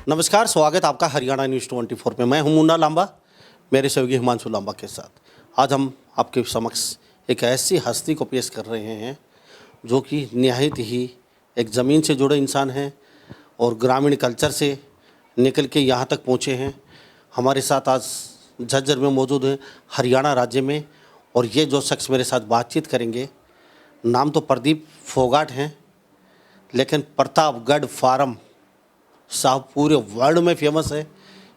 नमस्कार, स्वागत आपका हरियाणा न्यूज़ 24 में। मैं हूं मुन्ना लांबा, मेरे सहयोगी हिमांशु लांबा के साथ। आज हम आपके समक्ष एक ऐसी हस्ती को पेश कर रहे हैं जो कि निहायत ही एक ज़मीन से जुड़े इंसान हैं और ग्रामीण कल्चर से निकल के यहाँ तक पहुँचे हैं। हमारे साथ आज झज्जर में मौजूद हैं, हरियाणा राज्य में। और ये जो शख्स मेरे साथ बातचीत करेंगे, नाम तो प्रदीप फोगाट हैं, लेकिन प्रतापगढ़ फार्म साहब पूरे वर्ल्ड में फेमस है।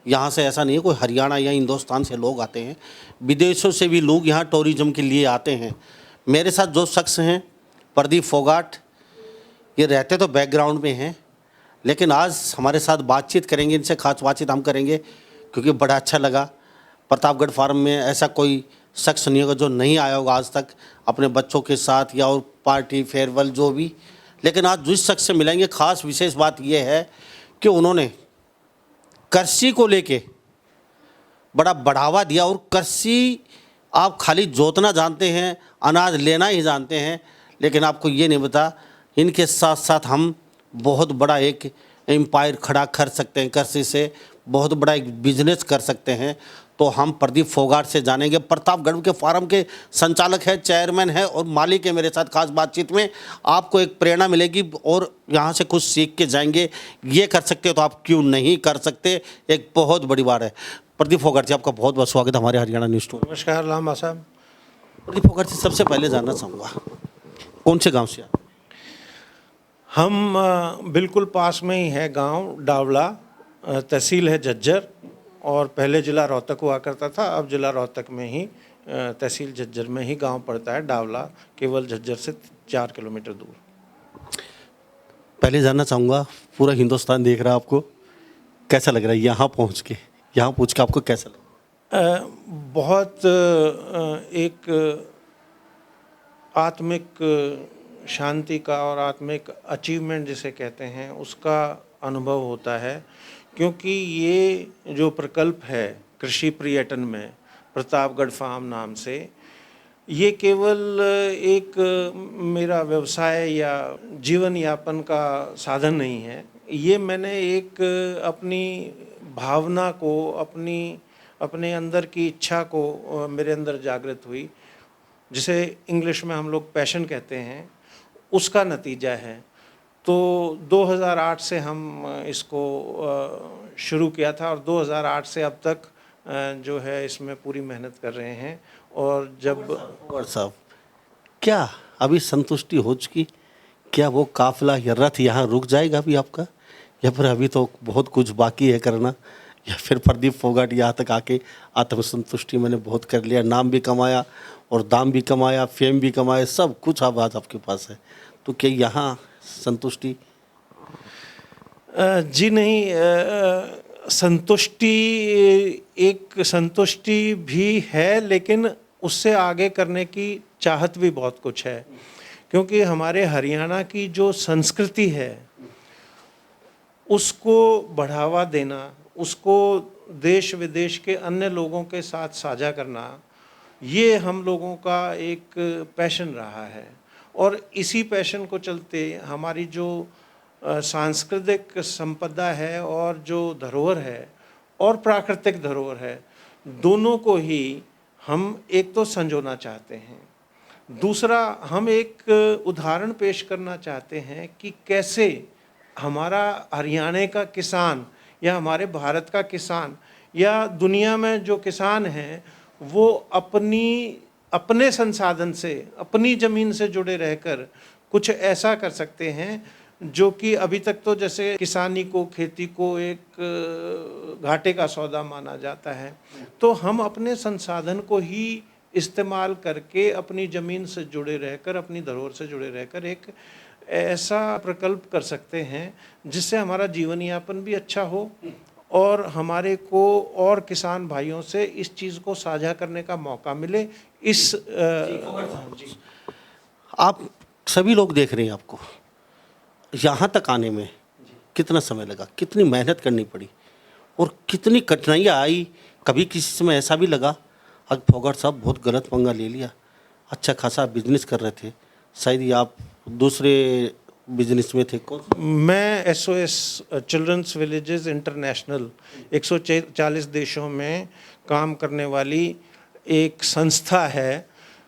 यहाँ से ऐसा नहीं है कोई हरियाणा या हिंदुस्तान से लोग आते हैं, विदेशों से भी लोग यहाँ टूरिज्म के लिए आते हैं। मेरे साथ जो शख्स हैं प्रदीप फोगाट, ये रहते तो बैकग्राउंड में हैं, लेकिन आज हमारे साथ बातचीत करेंगे, इनसे खास बातचीत हम करेंगे क्योंकि बड़ा अच्छा लगा। प्रतापगढ़ फार्म में ऐसा कोई शख्स नहीं होगा जो नहीं आया होगा आज तक अपने बच्चों के साथ या और पार्टी फेयरवेल जो भी। लेकिन आज जिस शख्स से मिलेंगे, खास विशेष बात यह है कि उन्होंने कृषि को लेके बड़ा बढ़ावा दिया। और कृषि आप खाली जोतना जानते हैं, अनाज लेना ही जानते हैं, लेकिन आपको ये नहीं पता इनके साथ साथ हम बहुत बड़ा एक एम्पायर खड़ा कर सकते हैं। कृषि से बहुत बड़ा एक बिजनेस कर सकते हैं। तो हम प्रदीप फोगाट से जानेंगे। प्रतापगढ़ के फार्म के संचालक है, चेयरमैन है और मालिक है। मेरे साथ खास बातचीत में आपको एक प्रेरणा मिलेगी और यहाँ से कुछ सीख के जाएंगे। ये कर सकते हो तो आप क्यों नहीं कर सकते, एक बहुत बड़ी बात है। प्रदीप फोगाट जी, आपका बहुत बहुत स्वागत है हमारे हरियाणा न्यूज़ टू। नमस्कार लांबा साहब। प्रदीप फोगाट जी, सबसे पहले जानना चाहूँगा कौन से गाँव से आप? हम बिल्कुल पास में ही है गांव डावला, तहसील है झज्जर और पहले ज़िला रोहतक हुआ करता था। अब ज़िला रोहतक में ही तहसील झज्जर में ही गांव पड़ता है डावला, केवल झज्जर से 4 किलोमीटर दूर। पहले जानना चाहूँगा, पूरा हिंदुस्तान देख रहा है आपको, कैसा लग रहा है यहाँ पहुँच के? यहाँ पहुँच के आपको कैसा लगा? बहुत एक आत्मिक शांति का और आत्मिक अचीवमेंट जिसे कहते हैं उसका अनुभव होता है, क्योंकि ये जो प्रकल्प है कृषि पर्यटन में प्रतापगढ़ फार्म नाम से, ये केवल एक मेरा व्यवसाय या जीवन यापन का साधन नहीं है। ये मैंने एक अपनी भावना को, अपने अंदर की इच्छा को मेरे अंदर जागृत हुई, जिसे इंग्लिश में हम लोग पैशन कहते हैं, उसका नतीजा है। तो 2008 से हम इसको शुरू किया था और 2008 से अब तक जो है इसमें पूरी मेहनत कर रहे हैं। और जब साहब, क्या अभी संतुष्टि हो चुकी? क्या वो काफिला या रथ यहाँ रुक जाएगा अभी आपका, या फिर अभी तो बहुत कुछ बाकी है करना? या फिर प्रदीप फोगाट यहाँ तक आके आत्मसंतुष्टि मैंने बहुत कर लिया, नाम भी कमाया और दाम भी कमाया, फेम भी कमाया, सब कुछ अब आज आपके पास है, तो क्या यहाँ संतुष्टि? जी नहीं, संतुष्टि भी है, लेकिन उससे आगे करने की चाहत भी बहुत कुछ है। क्योंकि हमारे हरियाणा की जो संस्कृति है उसको बढ़ावा देना, उसको देश विदेश के अन्य लोगों के साथ साझा करना, ये हम लोगों का एक पैशन रहा है। और इसी पैशन को चलते हमारी जो सांस्कृतिक संपदा है और जो धरोहर है और प्राकृतिक धरोहर है, दोनों को ही हम एक तो संजोना चाहते हैं। दूसरा, हम एक उदाहरण पेश करना चाहते हैं कि कैसे हमारा हरियाणा का किसान या हमारे भारत का किसान या दुनिया में जो किसान हैं वो अपने संसाधन से, अपनी ज़मीन से जुड़े रहकर कुछ ऐसा कर सकते हैं जो कि अभी तक तो जैसे किसानी को, खेती को एक घाटे का सौदा माना जाता है। तो हम अपने संसाधन को ही इस्तेमाल करके अपनी ज़मीन से जुड़े रहकर, अपनी धरोहर से जुड़े रहकर एक ऐसा प्रकल्प कर सकते हैं जिससे हमारा जीवन यापन भी अच्छा हो और हमारे को और किसान भाइयों से इस चीज़ को साझा करने का मौका मिले। आप सभी लोग देख रहे हैं, आपको यहाँ तक आने में कितना समय लगा, कितनी मेहनत करनी पड़ी और कितनी कठिनाइयाँ आई? कभी किसी समय ऐसा भी लगा आज फोगाट साहब बहुत गलत पंगा ले लिया, अच्छा खासा बिजनेस कर रहे थे, शायद ये आप दूसरे बिजनेस में थे? कौन? मैं SOS चिल्ड्रंस विलेजेस इंटरनेशनल 140 देशों में काम करने वाली एक संस्था है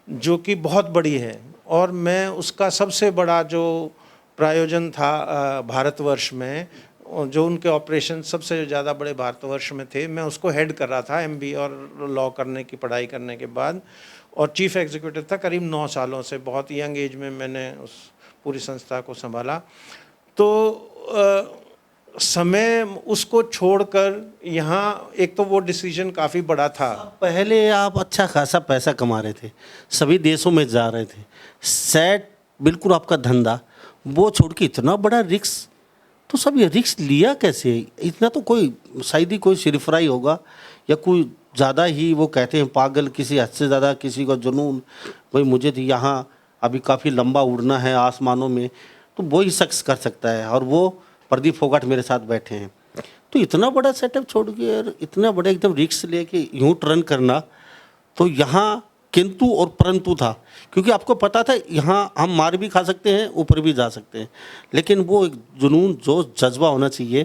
जो कि बहुत बड़ी है, और मैं उसका सबसे बड़ा जो प्रायोजन था भारतवर्ष में, जो उनके ऑपरेशन सबसे ज़्यादा बड़े भारतवर्ष में थे, मैं उसको हेड कर रहा था MBA और लॉ करने की पढ़ाई करने के बाद, और चीफ एग्जीक्यूटिव था करीब 9 सालों से। बहुत यंग एज में मैंने उस पूरी संस्था को संभाला। तो समय उसको छोड़कर यहाँ, एक तो वो डिसीजन काफ़ी बड़ा था। पहले आप अच्छा खासा पैसा कमा रहे थे, सभी देशों में जा रहे थे, सेट बिल्कुल आपका धंधा, वो छोड़ के इतना बड़ा रिस्क, तो सब ये रिस्क लिया कैसे? इतना तो कोई शायद ही कोई सिरफराई होगा, या कोई ज़्यादा ही वो कहते हैं पागल, किसी हद से ज़्यादा किसी का जुनून, भाई मुझे तो यहाँ अभी काफ़ी लंबा उड़ना है आसमानों में, तो वो ही शख्स कर सकता है। और वो प्रदीप फोगाट मेरे साथ बैठे हैं। तो इतना बड़ा सेटअप छोड़ के और इतना बड़ा एकदम रिस्क लेके यूँ टर्न करना, तो यहाँ किंतु और परंतु था, क्योंकि आपको पता था यहाँ हम मार भी खा सकते हैं, ऊपर भी जा सकते हैं, लेकिन वो एक जुनून, जोश, जज्बा होना चाहिए,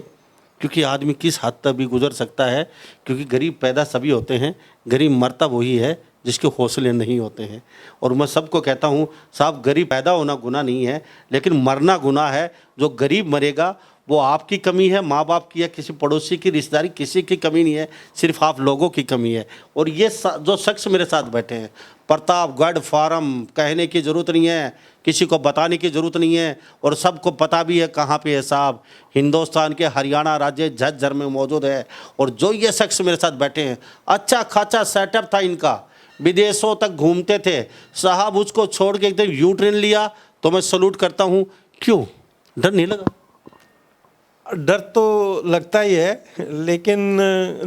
क्योंकि आदमी किस हद तक भी गुजर सकता है। क्योंकि गरीब पैदा सभी होते हैं, गरीब मरता वही है जिसके हौसले नहीं होते हैं। और मैं सबको कहता हूँ, साहब गरीब पैदा होना गुनाह नहीं है, लेकिन मरना गुनाह है। जो गरीब मरेगा वो आपकी कमी है, माँ बाप की है, किसी पड़ोसी की, रिश्तेदारी, किसी की कमी नहीं है, सिर्फ आप लोगों की कमी है। और ये जो शख्स मेरे साथ बैठे हैं, प्रतापगढ़ फार्म, कहने की ज़रूरत नहीं है, किसी को बताने की ज़रूरत नहीं है, और सबको पता भी है कहाँ पे है साहब, हिंदुस्तान के हरियाणा राज्य झज्जर में मौजूद है। और जो ये शख्स मेरे साथ बैठे हैं, अच्छा खासा सेटअप था इनका, विदेशों तक घूमते थे साहब, उसको छोड़ के एकदम यू टर्न लिया, तो मैं सल्यूट करता हूँ। क्यों डर नहीं लगा? डर तो लगता ही है, लेकिन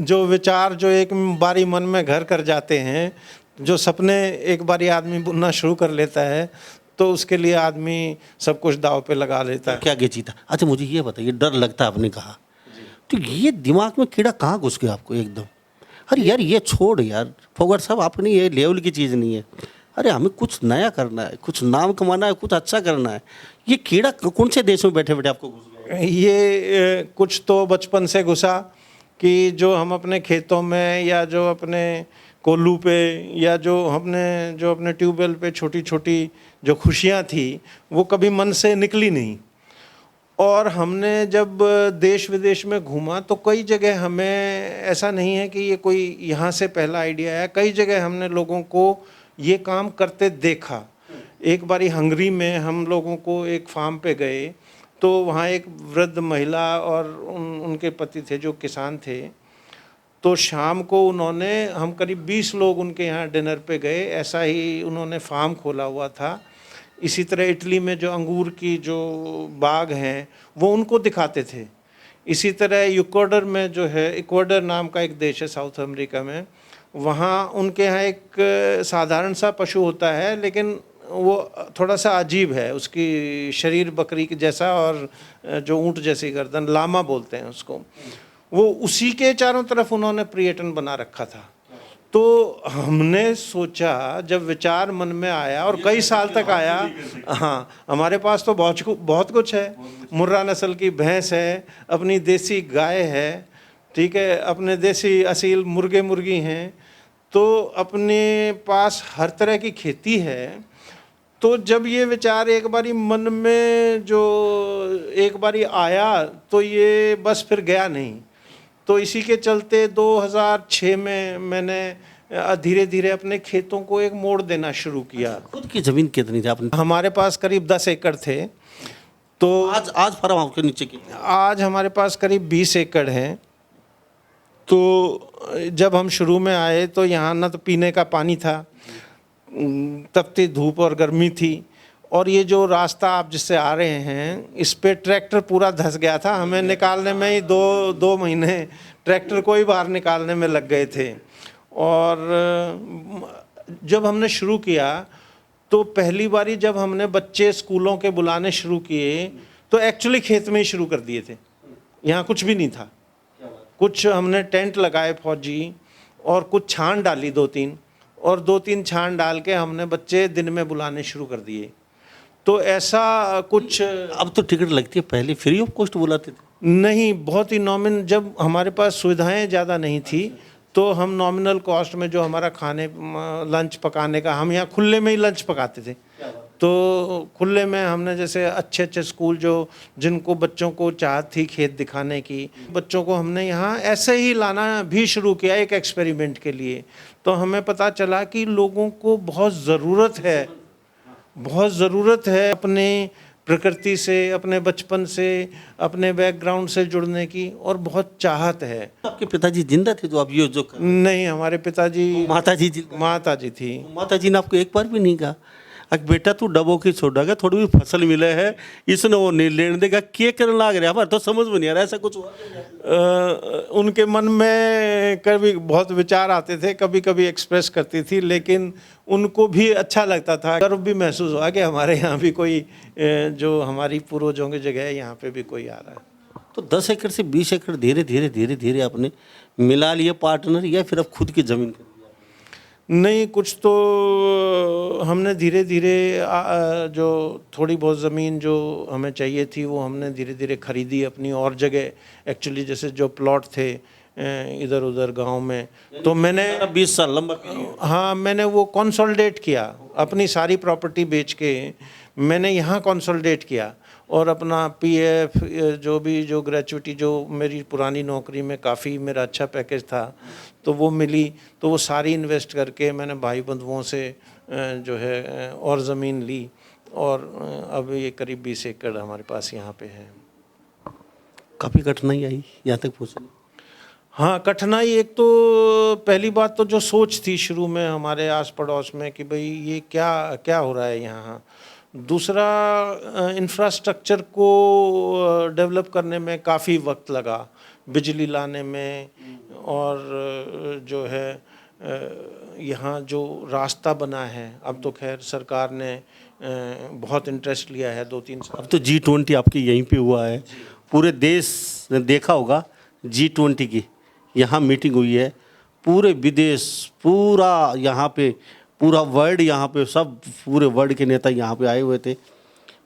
जो विचार जो एक बारी मन में घर कर जाते हैं, जो सपने एक बारी आदमी बुनना शुरू कर लेता है, तो उसके लिए आदमी सब कुछ दाव पे लगा लेता है। क्या क्या जीता? अच्छा मुझे ये बताइए, डर लगता है आपने कहा, तो ये दिमाग में कीड़ा कहाँ घुस गया आपको एकदम? अरे यार ये छोड़ यार फोगाट साहब, अपनी ये लेवल की चीज़ नहीं है, अरे हमें कुछ नया करना है, कुछ नाम कमाना है, कुछ अच्छा करना है। ये कीड़ा कौन से देश में बैठे बैठे आपको घुस गया? ये कुछ तो बचपन से घुसा कि जो हम अपने खेतों में, या जो अपने कोल्लू पे, या जो अपने ट्यूबवेल पे छोटी छोटी जो खुशियाँ थी, वो कभी मन से निकली नहीं। और हमने जब देश विदेश में घूमा, तो कई जगह हमें, ऐसा नहीं है कि ये कोई यहाँ से पहला आइडिया है, कई जगह हमने लोगों को ये काम करते देखा। एक बारी हंगरी में हम लोगों को एक फार्म पे गए, तो वहाँ एक वृद्ध महिला और उनके पति थे जो किसान थे। तो शाम को उन्होंने, हम करीब 20 लोग उनके यहाँ डिनर पे गए, ऐसा ही उन्होंने फार्म खोला हुआ था। इसी तरह इटली में जो अंगूर की जो बाग हैं वो उनको दिखाते थे। इसी तरह इक्वाडोर में जो है, इक्वाडोर नाम का एक देश है साउथ अमेरिका में, वहाँ उनके यहाँ एक साधारण सा पशु होता है, लेकिन वो थोड़ा सा अजीब है, उसकी शरीर बकरी के जैसा और जो ऊँट जैसी गर्दन, लामा बोलते हैं उसको। वो उसी के चारों तरफ उन्होंने पर्यटन बना रखा था। तो हमने सोचा, जब विचार मन में आया और कई साल तक आया, हाँ हमारे पास तो बहुत कुछ है, मुर्रा नस्ल की भैंस है, अपनी देसी गाय है, ठीक है, अपने देसी असील मुर्गे मुर्गी हैं, तो अपने पास हर तरह की खेती है। तो जब ये विचार एक बारी मन में जो एक बारी आया, तो ये बस फिर गया नहीं। तो इसी के चलते 2006 में मैंने धीरे धीरे अपने खेतों को एक मोड़ देना शुरू किया। खुद की ज़मीन कितनी थी आपने? हमारे पास करीब 10 एकड़ थे। तो आज फार्म आपके नीचे की? आज हमारे पास करीब 20 एकड़ हैं। तो जब हम शुरू में आए तो यहाँ ना तो पीने का पानी था, तपती धूप और गर्मी थी, और ये जो रास्ता आप जिससे आ रहे हैं, इस पे ट्रैक्टर पूरा धंस गया था। हमें निकालने में ही दो महीने ट्रैक्टर को ही बाहर निकालने में लग गए थे। और जब हमने शुरू किया, तो पहली बारी जब हमने बच्चे स्कूलों के बुलाने शुरू किए, तो एक्चुअली खेत में ही शुरू कर दिए थे, यहाँ कुछ भी नहीं था। कुछ हमने टेंट लगाए फौजी, और कुछ छान डाली 2-3, और 2-3 छान डाल के हमने बच्चे दिन में बुलाने शुरू कर दिए। तो ऐसा कुछ अब तो टिकट लगती है, पहले फ्री ऑफ कॉस्ट बुलाते थे। नहीं, बहुत ही नॉमिनल, जब हमारे पास सुविधाएं ज़्यादा नहीं थी तो हम नॉमिनल कॉस्ट में जो हमारा खाने लंच पकाने का, हम यहाँ खुले में ही लंच पकाते थे। तो खुले में हमने जैसे अच्छे अच्छे स्कूल जो जिनको बच्चों को चाहत थी खेत दिखाने की, बच्चों को हमने यहाँ ऐसे ही लाना भी शुरू किया एक एक्सपेरिमेंट के लिए। तो हमें पता चला कि लोगों को बहुत ज़रूरत है अपने प्रकृति से, अपने बचपन से, अपने बैकग्राउंड से जुड़ने की, और बहुत चाहत है। आपके पिताजी जिंदा थे जो आप ये जो नहीं, हमारे पिताजी, माता जी माता जी थी। माता जी ने आपको एक बार भी नहीं कहा अक बेटा तू डबो की छोड़ा गया, थोड़ी भी फसल मिले है इसने वो नहीं लेने देगा, क्या करने लग रहा है, हमारे तो समझ में नहीं आ रहा, ऐसा कुछ हुआ? उनके मन में कभी बहुत विचार आते थे, कभी कभी एक्सप्रेस करती थी, लेकिन उनको भी अच्छा लगता था, गर्व भी महसूस हुआ कि हमारे यहाँ भी कोई जो हमारी पूर्वजों की जगह है यहाँ पे भी कोई आ रहा है। तो 10 एकड़ से 20 एकड़ धीरे धीरे आपने मिला लिए पार्टनर, या फिर अब खुद की जमीन खरीदी? नहीं, कुछ तो हमने धीरे धीरे जो थोड़ी बहुत ज़मीन जो हमें चाहिए थी वो हमने धीरे धीरे खरीदी अपनी और जगह। एक्चुअली जैसे जो प्लॉट थे इधर उधर गांव में, तो मैंने 20 साल लंबा period। हाँ, मैंने वो कंसोलिडेट किया, अपनी सारी प्रॉपर्टी बेच के मैंने यहाँ कंसोलिडेट किया, और अपना पीएफ जो ग्रेचुइटी जो मेरी पुरानी नौकरी में काफ़ी मेरा अच्छा पैकेज था तो वो मिली, तो वो सारी इन्वेस्ट करके मैंने भाई बंधुओं से जो है और ज़मीन ली, और अब ये करीब 20 एकड़ हमारे पास यहाँ पे है। काफ़ी कठिनाई आई यहाँ तक पहुँचने? हाँ, कठिनाई एक तो पहली बात तो जो सोच थी शुरू में हमारे आस पड़ोस में कि भाई ये क्या क्या हो रहा है यहाँ। दूसरा, इंफ्रास्ट्रक्चर को डेवलप करने में काफ़ी वक्त लगा, बिजली लाने में, और जो है यहाँ जो रास्ता बना है, अब तो खैर सरकार ने बहुत इंटरेस्ट लिया है 2-3 साल। अब तो G20 आपके यहीं पे हुआ है, पूरे देश ने देखा होगा G20 की यहाँ मीटिंग हुई है, पूरे विदेश, पूरा यहाँ पे, पूरा वर्ल्ड यहाँ पे, सब पूरे वर्ल्ड के नेता यहाँ पे आए हुए थे,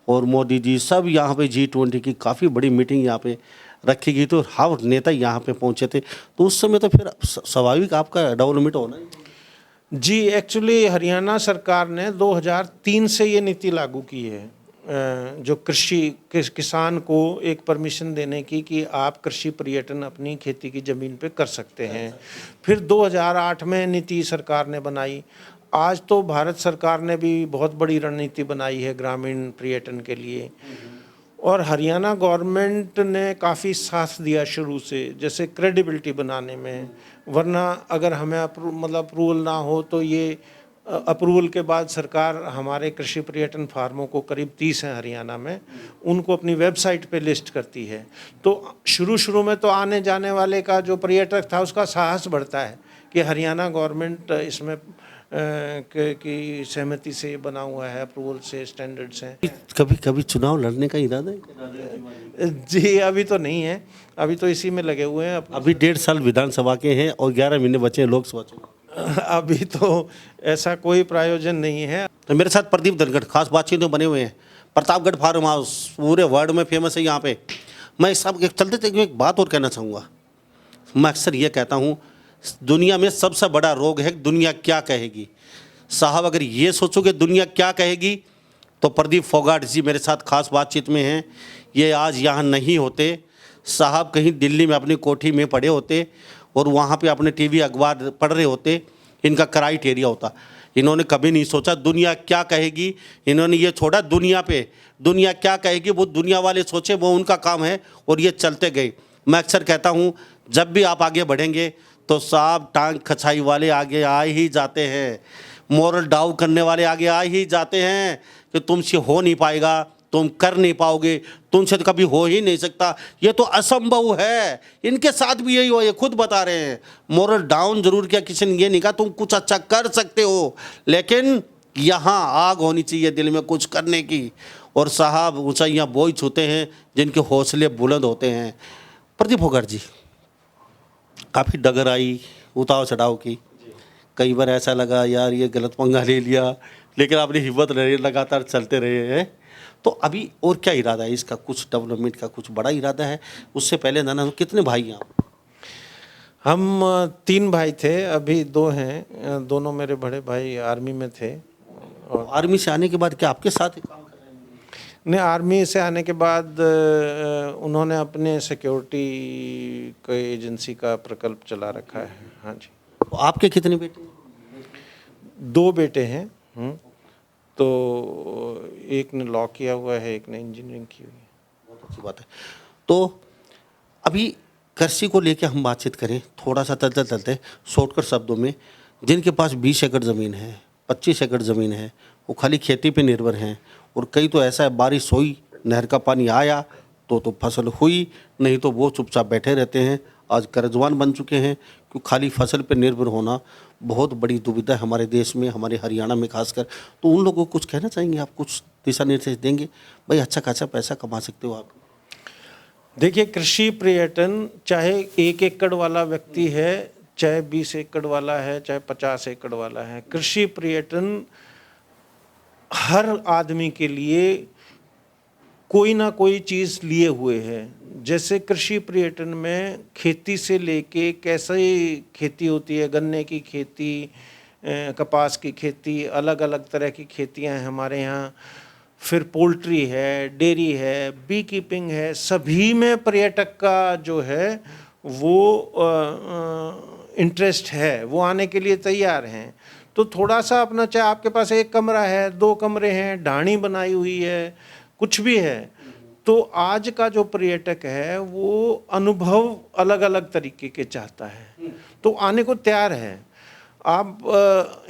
और मोदी जी सब यहाँ पे G20 की काफ़ी बड़ी मीटिंग यहाँ पे रखी गई, तो हर नेता यहाँ पे पहुँचे थे। तो उस समय तो फिर स्वाभाविक आपका डेवलपमेंट होना ही। जी, एक्चुअली हरियाणा सरकार ने 2003 से ये नीति लागू की है, जो किसान को एक परमिशन देने की कि आप कृषि पर्यटन अपनी खेती की ज़मीन पे कर सकते हैं। फिर 2008 में नीति सरकार ने बनाई। आज तो भारत सरकार ने भी बहुत बड़ी रणनीति बनाई है ग्रामीण पर्यटन के लिए, और हरियाणा गवर्नमेंट ने काफ़ी साथ दिया शुरू से, जैसे क्रेडिबिलिटी बनाने में। वरना अगर हमें अप्रूवल ना हो तो ये अप्रूवल के बाद सरकार हमारे कृषि पर्यटन फार्मों को, करीब 30 हैं हरियाणा में, उनको अपनी वेबसाइट पे लिस्ट करती है। तो शुरू में तो आने जाने वाले का जो पर्यटक था उसका साहस बढ़ता है कि हरियाणा गवर्नमेंट इसमें की सहमति से बना हुआ है, अप्रूवल से, स्टैंडर्ड से। कभी चुनाव लड़ने का इरादा है? जी, अभी तो नहीं है, अभी तो इसी में लगे हुए हैं। अभी 1.5 साल विधानसभा के हैं और 11 महीने बचे हैं लोकसभा चुनाव। अभी तो ऐसा कोई प्रायोजन नहीं है। तो मेरे साथ प्रदीप धनखड़, खास बातचीत में बने हुए हैं। प्रतापगढ़ फार्म हाउस पूरे वर्ल्ड में फेमस है यहाँ पे। मैं सब चलते चलते एक बात और कहना चाहूँगा। मैं अक्सर ये कहता हूँ, दुनिया में सबसे बड़ा रोग है दुनिया क्या कहेगी। साहब अगर ये सोचोगे दुनिया क्या कहेगी, तो प्रदीप फोगाट जी मेरे साथ खास बातचीत में हैं। ये आज यहाँ नहीं होते, साहब कहीं दिल्ली में अपनी कोठी में पड़े होते और वहाँ पे अपने टीवी अखबार पढ़ रहे होते, इनका क्राइटेरिया होता। इन्होंने कभी नहीं सोचा दुनिया क्या कहेगी, इन्होंने ये छोड़ा दुनिया पे, दुनिया क्या कहेगी वो दुनिया वाले सोचे, वो उनका काम है, और ये चलते गए। मैं अक्सर कहता हूँ जब भी आप आगे बढ़ेंगे तो साहब टांग खचाई वाले आगे आ ही जाते हैं, मोरल डाउन करने वाले आगे आ ही जाते हैं कि तुमसे हो नहीं पाएगा, तुम कर नहीं पाओगे, तुमसे तो कभी हो ही नहीं सकता, ये तो असंभव है। इनके साथ भी यही हुआ, ये खुद बता रहे हैं। मोरल डाउन जरूर किया, किसी ने ये नहीं कहा तुम कुछ अच्छा कर सकते हो, लेकिन यहाँ आग होनी चाहिए दिल में कुछ करने की। और साहब ऊंचाइयाँ वो ही छूते हैं जिनके हौसले बुलंद होते हैं। प्रदीप फोगाट जी, काफ़ी डगर आई उतार चढ़ाव की, कई बार ऐसा लगा यार ये गलत पंगा ले लिया, लेकिन आपने हिम्मत रही, लगातार चलते रहे हैं। तो अभी और क्या इरादा है इसका, कुछ डेवलपमेंट का कुछ बड़ा इरादा है? उससे पहले नाना कितने भाई हैं आप? हम 3 भाई थे, अभी 2 हैं। दोनों मेरे बड़े भाई आर्मी में थे। और आर्मी से आने के बाद क्या आपके साथ ही काम कर रहे हैं? ने आर्मी से आने के बाद उन्होंने अपने सिक्योरिटी के एजेंसी का प्रकल्प चला रखा है। हाँ जी। तो आपके कितने बेटे हैं? 2 बेटे हैं। तो एक ने लॉ किया हुआ है, एक ने इंजीनियरिंग की हुई है। बहुत अच्छी बात है। तो अभी कृषि को लेके हम बातचीत करें, थोड़ा सा चलते चलते शॉर्टकट शब्दों में, जिनके पास 20 एकड़ ज़मीन है, 25 एकड़ ज़मीन है, वो खाली खेती पे निर्भर हैं। और कई तो ऐसा है, बारिश हुई, नहर का पानी आया तो फसल हुई, नहीं तो वो चुपचाप बैठे रहते हैं। आज कर्जवान बन चुके हैं, क्योंकि खाली फसल पे निर्भर होना बहुत बड़ी दुविधा है हमारे देश में, हमारे हरियाणा में खासकर। तो उन लोगों को कुछ कहना चाहेंगे आप, कुछ दिशा निर्देश देंगे? भाई अच्छा खासा पैसा कमा सकते हो आप। देखिए, कृषि पर्यटन चाहे 1 एकड़ वाला व्यक्ति है, चाहे 20 एकड़ वाला है, चाहे 50 एकड़ वाला है, कृषि पर्यटन हर आदमी के लिए कोई ना कोई चीज़ लिए हुए है। जैसे कृषि पर्यटन में खेती से लेके कैसे खेती होती है, गन्ने की खेती, कपास की खेती, अलग अलग तरह की खेतियां हैं हमारे यहाँ। फिर पोल्ट्री है, डेयरी है, बी कीपिंग है, सभी में पर्यटक का जो है वो इंटरेस्ट है, वो आने के लिए तैयार हैं। तो थोड़ा सा अपना, चाहे आपके पास 1 कमरा है, 2 कमरे हैं, ढाणी बनाई हुई है, कुछ भी है, तो आज का जो पर्यटक है वो अनुभव अलग अलग तरीके के चाहता है, तो आने को तैयार है। आप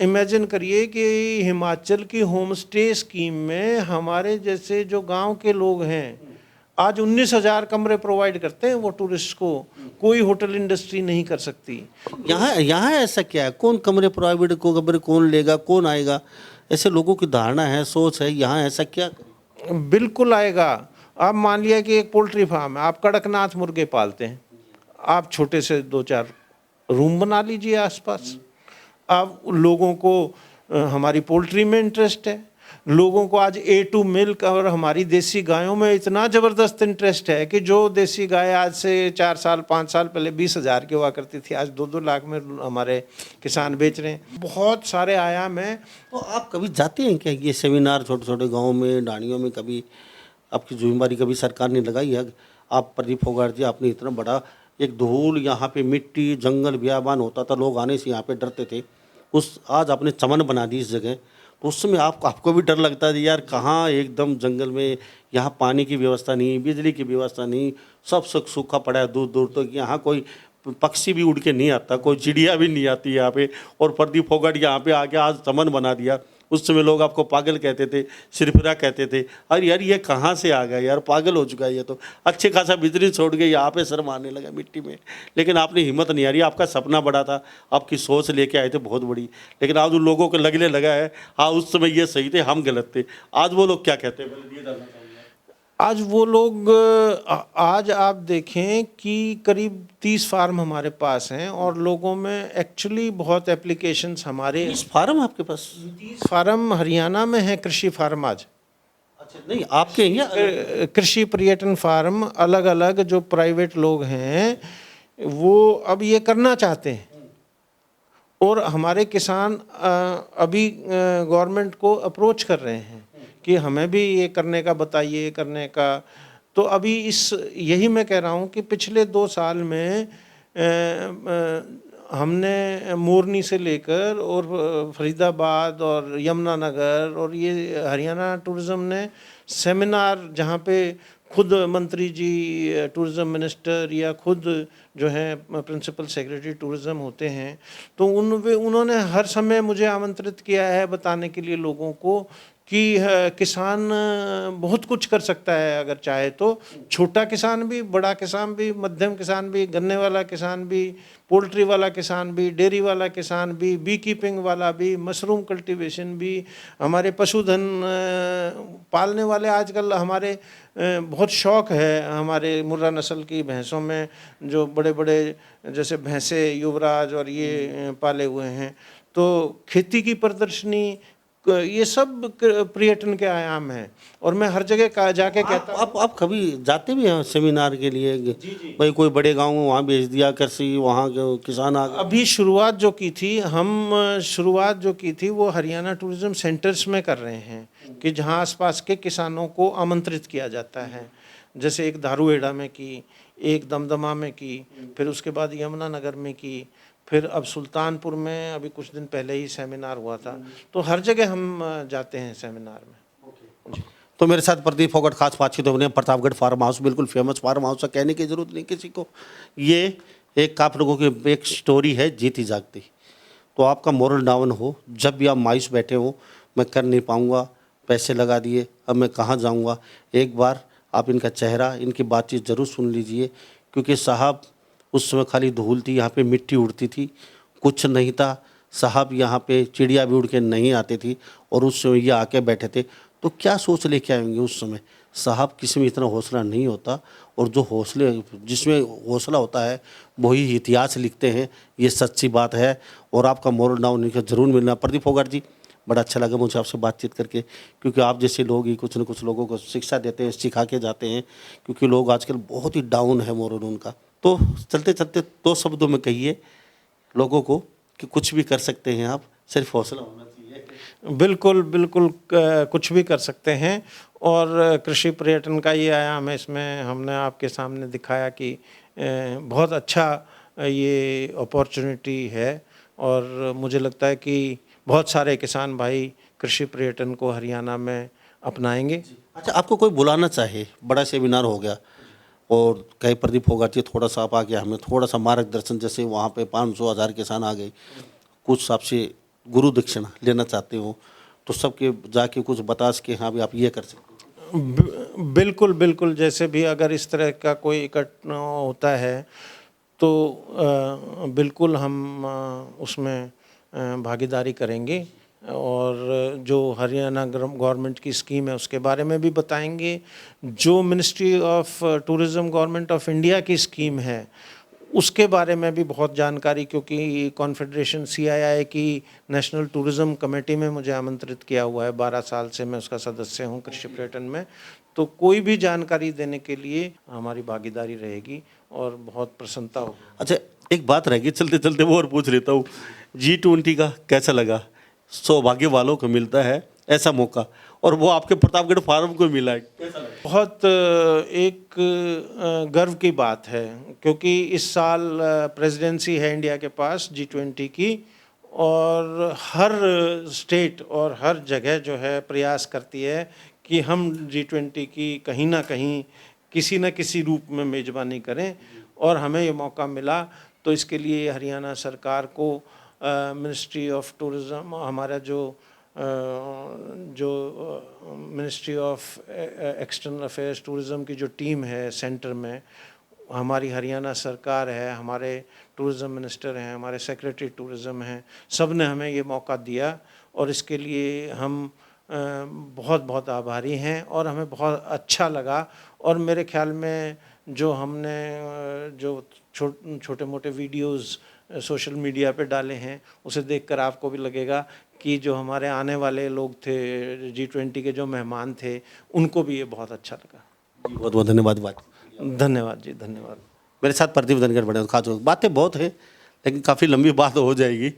इमेजिन करिए कि हिमाचल की होम स्टे स्कीम में हमारे जैसे जो गांव के लोग हैं, आज 19,000 कमरे प्रोवाइड करते हैं वो टूरिस्ट को। कोई होटल इंडस्ट्री नहीं कर सकती। यहाँ ऐसा क्या है, कौन कमरे प्राइवेट को कमरे कौन लेगा, कौन आएगा? ऐसे लोगों की धारणा है, सोच है, यहाँ ऐसा क्या? बिल्कुल आएगा। आप मान लिया कि एक पोल्ट्री फार्म है, आप कड़कनाथ मुर्गे पालते हैं, आप छोटे से 2-4 रूम बना लीजिए आसपास। आप लोगों को हमारी पोल्ट्री में इंटरेस्ट है, लोगों को आज A2 मिल्क और हमारी देसी गायों में इतना ज़बरदस्त इंटरेस्ट है कि जो देसी गाय आज से 4 साल 5 साल पहले 20,000 की हुआ करती थी, आज 2-2 लाख में हमारे किसान बेच रहे हैं। बहुत सारे आयाम हैं। तो आप कभी जाते हैं क्या ये सेमिनार छोटे छोटे गाँव में, ढाणियों में? कभी आपकी जिम्मेदारी कभी सरकार ने लगाई है? आप प्रदीप फोगाट जी, आपने इतना बड़ा एक धूल, यहाँ पे मिट्टी, जंगल, बियाबान होता था, लोग आने से यहाँ पे डरते थे, उस आज आपने चमन बना दी इस जगह, तो उस समय आपको भी डर लगता है यार, कहाँ एकदम जंगल में, यहाँ पानी की व्यवस्था नहीं, बिजली की व्यवस्था नहीं, सब सूखा पड़ा है दूर दूर तक, यहाँ कोई पक्षी भी उड़ के नहीं आता, कोई चिड़िया भी नहीं आती यहाँ पे, और प्रदीप फोगाट यहाँ पे आके आज चमन बना दिया। उस समय लोग आपको पागल कहते थे, सिरफिरा कहते थे, अरे यार ये कहाँ से आ गया यार, पागल हो चुका है ये तो, अच्छे खासा बिजली छोड़ के यहाँ पे शर्म आने लगा मिट्टी में। लेकिन आपने हिम्मत नहीं हारी, आपका सपना बड़ा था, आपकी सोच लेके आए थे बहुत बड़ी, लेकिन आज उन लोगों को लगने लगा है हाँ उस समय ये सही थे, हम गलत थे। आज वो लोग क्या कहते हैं, पहले ये जानना चाहूँगा। आज वो लोग, आज आप देखें कि करीब 30 फार्म हमारे पास हैं और लोगों में एक्चुअली बहुत एप्लीकेशंस हमारे। इस फार्म आपके पास? 30 फार्म हरियाणा में है कृषि फार्म आज। अच्छा, नहीं आपके यहाँ कृषि पर्यटन फार्म अलग अलग जो प्राइवेट लोग हैं वो अब ये करना चाहते हैं, और हमारे किसान अभी गवर्नमेंट को अप्रोच कर रहे हैं कि हमें भी ये करने का बताइए, करने का। तो अभी यही मैं कह रहा हूँ कि पिछले 2 साल में हमने मोरनी से लेकर और फरीदाबाद और यमुनानगर और ये हरियाणा टूरिज़्म ने सेमिनार, जहाँ पे खुद मंत्री जी, टूरिज़्म मिनिस्टर या खुद जो है प्रिंसिपल सेक्रेटरी टूरिज़्म होते हैं, तो उन्होंने हर समय मुझे आमंत्रित किया है बताने के लिए लोगों को कि किसान बहुत कुछ कर सकता है अगर चाहे तो। छोटा किसान भी, बड़ा किसान भी, मध्यम किसान भी, गन्ने वाला किसान भी, पोल्ट्री वाला किसान भी, डेयरी वाला किसान भी, बी कीपिंग वाला भी, मशरूम कल्टीवेशन भी, हमारे पशुधन पालने वाले। आजकल हमारे बहुत शौक़ है हमारे मुर्रा नस्ल की भैंसों में, जो बड़े बड़े जैसे भैंसे युवराज और ये पाले हुए हैं। तो खेती की प्रदर्शनी, ये सब पर्यटन के आयाम हैं। और मैं हर जगह जाके कहता हूँ। आप कभी जाते भी हैं सेमिनार के लिए? भाई कोई बड़े गांव में वहाँ भेज दिया कृषि, वहाँ के किसान आ गए। अभी शुरुआत जो की थी वो हरियाणा टूरिज्म सेंटर्स में कर रहे हैं कि जहाँ आसपास के किसानों को आमंत्रित किया जाता है। जैसे एक दारूहेड़ा में की, एक दमदमा में की, फिर उसके बाद यमुनानगर में की, फिर अब सुल्तानपुर में अभी कुछ दिन पहले ही सेमिनार हुआ था। तो हर जगह हम जाते हैं सेमिनार में। तो मेरे साथ प्रदीप फोगाट खास बातचीत होने प्रतापगढ़ फार्म हाउस, बिल्कुल फेमस फार्म हाउस है, कहने की जरूरत नहीं किसी को। ये एक आप लोगों की एक स्टोरी है जीती जागती। तो आपका मोरल डाउन हो, जब भी आप मायूस बैठे हो, मैं कर नहीं पाऊंगा, पैसे लगा दिए, अब मैं कहाँ जाऊंगा, एक बार आप इनका चेहरा, इनकी बातचीत ज़रूर सुन लीजिए। क्योंकि साहब उस समय खाली धूल थी, यहाँ पे मिट्टी उड़ती थी, कुछ नहीं था साहब, यहाँ पे चिड़िया भी उड़ के नहीं आती थी, और उस समय ये आके बैठे थे। तो क्या सोच लेके आएंगे उस समय साहब? किसी में इतना हौसला नहीं होता, और जो हौसले, जिसमें हौसला होता है वही इतिहास लिखते हैं, ये सच्ची बात है। और आपका मोरल डाउन इनका जरूर मिलना। प्रदीप फोगाट जी, बड़ा अच्छा लगा मुझे आपसे बातचीत करके, क्योंकि आप जैसे लोग ही कुछ न कुछ लोगों को शिक्षा देते हैं, सिखा के जाते हैं, क्योंकि लोग आजकल बहुत ही डाउन है मोरल उनका। तो चलते चलते 2 शब्दों में कहिए लोगों को कि कुछ भी कर सकते हैं आप, सिर्फ हौसला होना चाहिए। बिल्कुल बिल्कुल, कुछ भी कर सकते हैं। और कृषि पर्यटन का ये आयाम है, इसमें हमने आपके सामने दिखाया कि बहुत अच्छा ये अपॉर्चुनिटी है। और मुझे लगता है कि बहुत सारे किसान भाई कृषि पर्यटन को हरियाणा में अपनाएंगे। अच्छा, आपको कोई बुलाना चाहे, बड़ा सेमिनार हो गया और कहीं प्रदीप फोगाट जी थोड़ा सा आप आ गया, हमें थोड़ा सा मार्गदर्शन, जैसे वहाँ पे 500,000 किसान आ गए, कुछ आपसे गुरु दक्षिणा लेना चाहते हो, तो सबके जाके कुछ बता सके, हाँ भी आप ये कर सकते हो। बिल्कुल बिल्कुल, जैसे भी अगर इस तरह का कोई इकट्ठा होता है तो बिल्कुल हम उसमें भागीदारी करेंगे। और जो हरियाणा गवर्नमेंट की स्कीम है उसके बारे में भी बताएंगे। जो ministry of tourism government of India की स्कीम है उसके बारे में भी बहुत जानकारी, क्योंकि कॉन्फेडरेशन CII की नेशनल टूरिज़्म कमेटी में मुझे आमंत्रित किया हुआ है। 12 साल से मैं उसका सदस्य हूँ कृषि पर्यटन में। तो कोई भी जानकारी देने के लिए हमारी भागीदारी रहेगी और बहुत प्रसन्नता होगी। अच्छा, एक बात रहेगी चलते चलते वो और पूछ लेता हूँ, G20 का कैसा लगा? सौभाग्य वालों को मिलता है ऐसा मौका, और वो आपके प्रतापगढ़ फार्म को मिला है, कैसा लगा? बहुत एक गर्व की बात है, क्योंकि इस साल प्रेसिडेंसी है इंडिया के पास G20 की, और हर स्टेट और हर जगह जो है प्रयास करती है कि हम G20 की कहीं ना कहीं किसी न किसी रूप में मेज़बानी करें, और हमें ये मौका मिला। तो इसके लिए हरियाणा सरकार को मिनिस्ट्री ऑफ टूरिज़्म, हमारा जो ministry of external affairs tourism की जो टीम है सेंटर में, हमारी हरियाणा सरकार है, हमारे टूरिज़्म मिनिस्टर हैं, हमारे सेक्रेटरी टूरिज़्म हैं, सब ने हमें ये मौका दिया। और इसके लिए हम बहुत बहुत आभारी हैं, और हमें बहुत अच्छा लगा। और मेरे ख्याल में जो हमने जो छोटे मोटे वीडियोज़ सोशल मीडिया पे डाले हैं, उसे देखकर आपको भी लगेगा कि जो हमारे आने वाले लोग थे, G20 के जो मेहमान थे, उनको भी ये बहुत अच्छा लगा। बहुत बहुत धन्यवाद। धन्यवाद जी, धन्यवाद। मेरे साथ प्रदीप धनखड़ बड़े खास बातें बहुत हैं, लेकिन काफ़ी लंबी बात हो जाएगी।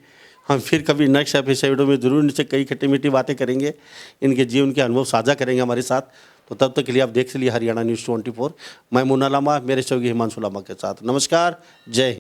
हम फिर कभी नेक्स्ट एपिसोड में जरूर इनसे कई खट्टी मीठी बातें करेंगे, इनके जीवन के अनुभव साझा करेंगे हमारे साथ। तो तब तक के लिए आप देख लिए हरियाणा न्यूज़ 24। मैं मुन्ना लांबा मेरे सहयोगी हिमांशु लांबा के साथ। नमस्कार, जय हिंद।